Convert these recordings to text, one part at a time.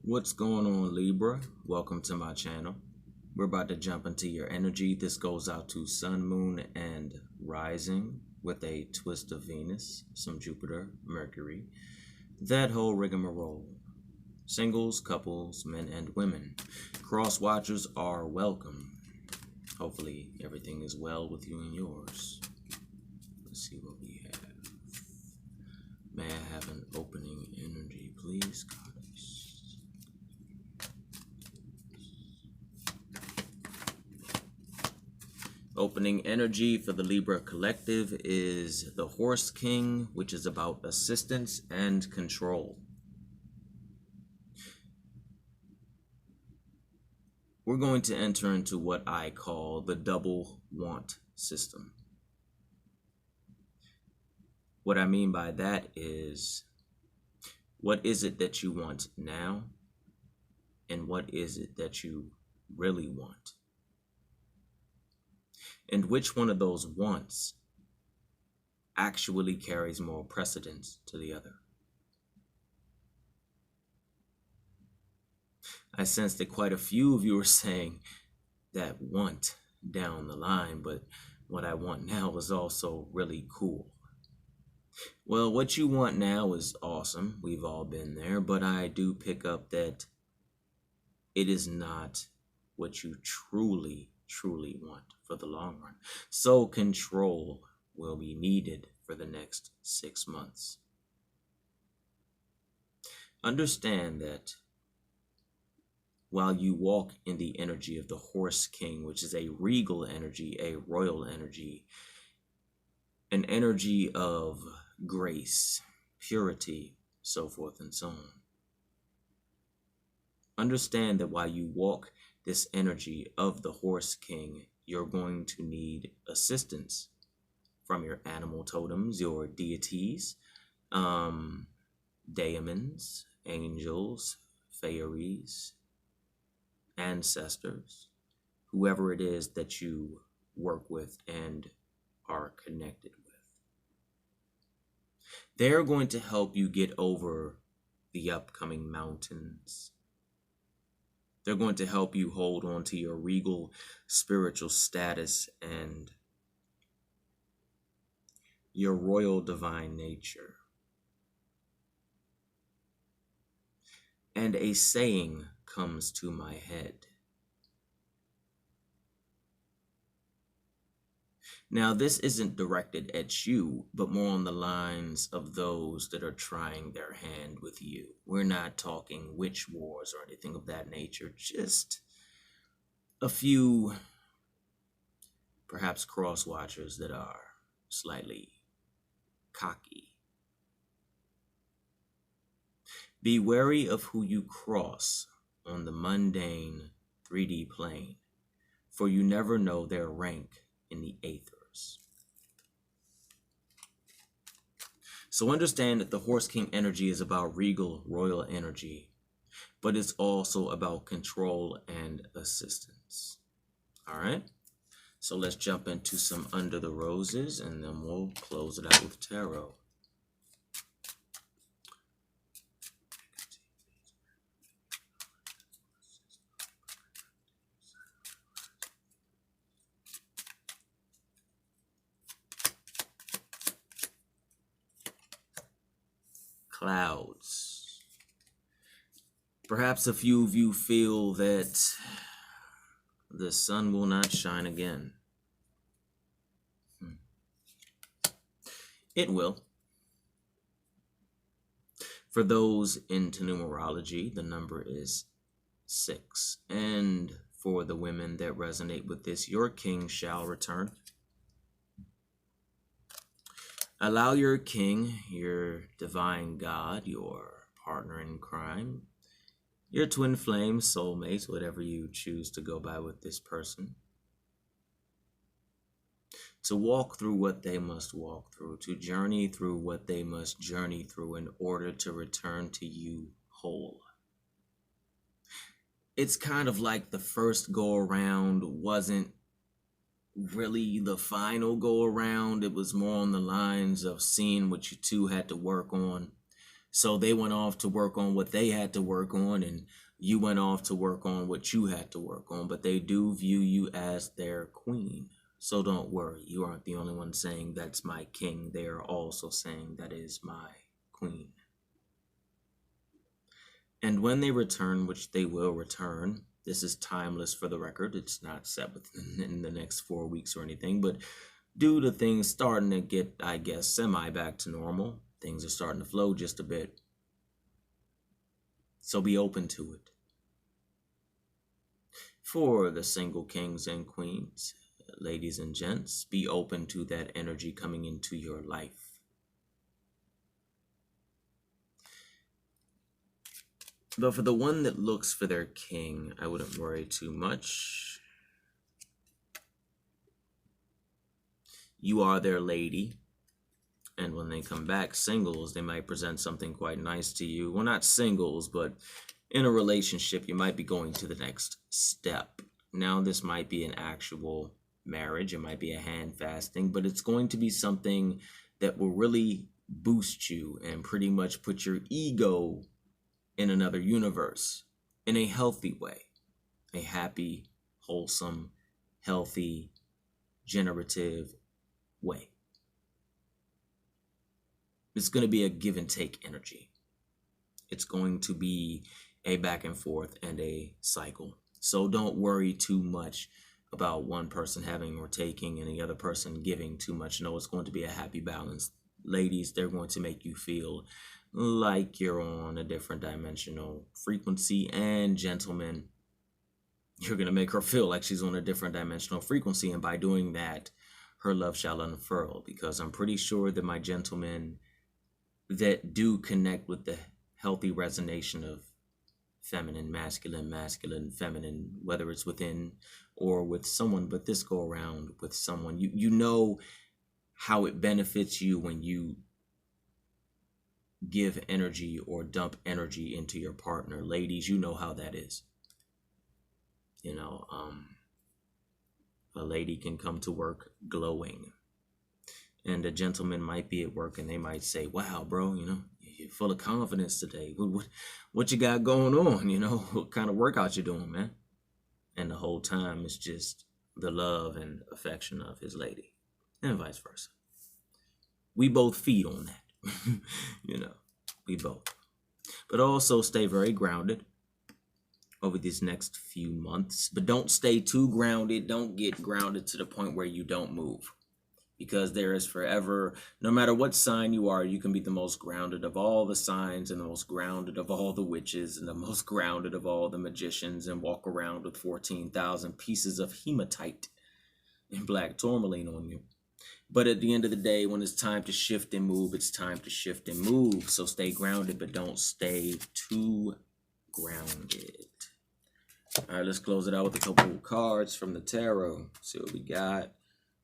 What's going on, Libra? Welcome to my channel. We're about to jump into your energy. This goes out to Sun, Moon, and Rising with a twist of Venus, some Jupiter, Mercury, that whole rigmarole. Singles, couples, men, and women. Cross watchers are welcome. Hopefully, everything is well with you and yours. Let's see what we have. May I have an opening energy, please, Goddess? Opening energy for the Libra collective is the Horse King, which is about assistance and control. We're going to enter into what I call the double want system. What I mean by that is, what is it that you want now? And what is it that you really want? And which one of those wants actually carries more precedence to the other? I sense that quite a few of you are saying that want down the line, but what I want now is also really cool. Well, what you want now is awesome. We've all been there, but I do pick up that it is not what you truly want for the long run. So control will be needed for the next 6 months. Understand that while you walk in the energy of the Horse King, which is a regal energy, a royal energy, an energy of grace, purity, so forth and so on. Understand that while you walk this energy of the Horse King, you're going to need assistance from your animal totems, your deities, daemons, angels, fairies, ancestors, whoever it is that you work with and are connected with. They're going to help you get over the upcoming mountains. They're going to help you hold on to your regal spiritual status and your royal divine nature. And a saying comes to my head. Now, this isn't directed at you, but more on the lines of those that are trying their hand with you. We're not talking witch wars or anything of that nature, just a few, perhaps cross watchers that are slightly cocky. Be wary of who you cross on the mundane 3D plane, for you never know their rank in the aethers. So understand that the Horse King energy is about regal, royal energy, but it's also about control and assistance. All right? So let's jump into some Under the Roses, and then we'll close it out with tarot. Clouds. Perhaps a few of you feel that the sun will not shine again. It will. For those into numerology, the number is 6. And for the women that resonate with this, your king shall return. Allow your king, your divine God, your partner in crime, your twin flame, soulmate, whatever you choose to go by with this person, to walk through what they must walk through, to journey through what they must journey through in order to return to you whole. It's kind of like the first go around wasn't really the final go around. It was more on the lines of seeing what you two had to work on So they went off to work on what they had to work on, and you went off to work on what you had to work on, but they do view you as their queen. So don't worry, you aren't the only one saying that's my king. They are also saying that is my queen. And when they return, which they will return, this is timeless for the record. It's not set within the next 4 weeks or anything, but due to things starting to get, I guess, semi back to normal, things are starting to flow just a bit. So be open to it. For the single kings and queens, ladies and gents, be open to that energy coming into your life. But for the one that looks for their king, I wouldn't worry too much. You are their lady. And when they come back singles, they might present something quite nice to you. Well, not singles, but in a relationship, you might be going to the next step. Now, this might be an actual marriage. It might be a hand fasting, but it's going to be something that will really boost you and pretty much put your ego in another universe in a healthy way. A happy, wholesome, healthy, generative way. It's going to be a give and take energy. It's going to be a back and forth and a cycle. So don't worry too much about one person having or taking and the other person giving too much. No, it's going to be a happy balance. Ladies, they're going to make you feel like you're on a different dimensional frequency. And gentlemen, you're going to make her feel like she's on a different dimensional frequency. And by doing that, her love shall unfurl. Because I'm pretty sure that my gentlemen that do connect with the healthy resonation of feminine, masculine, feminine, whether it's within or with someone, but this go around with someone, you know how it benefits you when you give energy or dump energy into your partner. Ladies, you know how that is. You know, a lady can come to work glowing, and a gentleman might be at work and they might say, wow, bro, you know, you're full of confidence today. What you got going on? You know, what kind of workout you doing, man? And the whole time it's just the love and affection of his lady, and vice versa. We both feed on that. You know, we both. But also stay very grounded over these next few months. But don't stay too grounded. Don't get grounded to the point where you don't move. Because there is forever, no matter what sign you are, you can be the most grounded of all the signs and the most grounded of all the witches and the most grounded of all the magicians and walk around with 14,000 pieces of hematite and black tourmaline on you. But at the end of the day, when it's time to shift and move, it's time to shift and move. So stay grounded, but don't stay too grounded. All right, let's close it out with a couple of cards from the tarot. See what we got.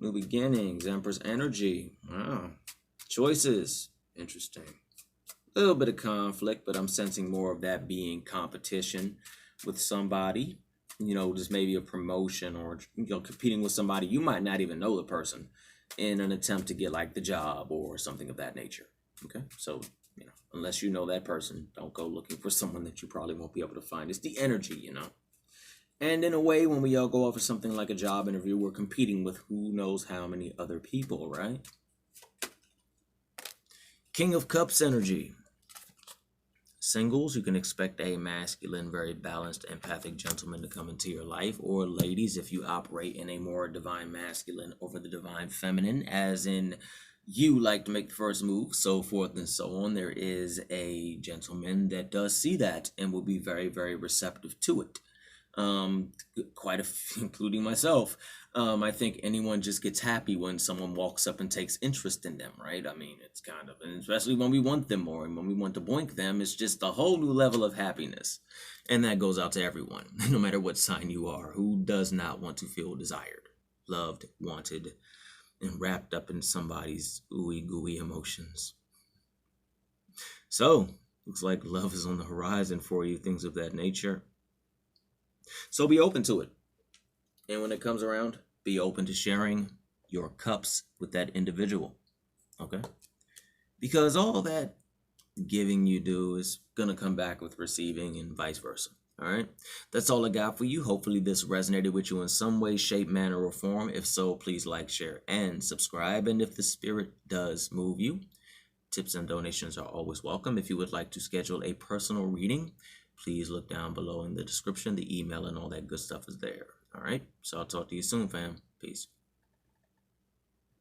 New beginnings, Empress energy. Wow. Choices. Interesting. A little bit of conflict, but I'm sensing more of that being competition with somebody. You know, just maybe a promotion or, you know, competing with somebody. You might not even know the person in an attempt to get like the job or something of that nature. Okay. So, you know, unless you know that person, don't go looking for someone that you probably won't be able to find. It's the energy, you know. And in a way, when we all go off for something like a job interview, we're competing with who knows how many other people, right? King of Cups energy. Singles, you can expect a masculine, very balanced, empathic gentleman to come into your life. Or ladies, if you operate in a more divine masculine over the divine feminine, as in you like to make the first move, so forth and so on, there is a gentleman that does see that and will be very, very receptive to it. Quite a few, including myself. I think anyone just gets happy when someone walks up and takes interest in them, right? I mean, it's kind of, and especially when we want them more and when we want to boink them, it's just a whole new level of happiness. And that goes out to everyone, no matter what sign you are. Who does not want to feel desired, loved, wanted, and wrapped up in somebody's ooey gooey emotions? So, looks like love is on the horizon for you, things of that nature. So be open to it. And when it comes around, be open to sharing your cups with that individual. Okay? Because all that giving you due is going to come back with receiving and vice versa. All right. That's all I got for you. Hopefully this resonated with you in some way, shape, manner, or form. If so, please like, share, and subscribe. And if the spirit does move you, tips and donations are always welcome. If you would like to schedule a personal reading, please look down below in the description. The email and all that good stuff is there. All right. So I'll talk to you soon, fam. Peace.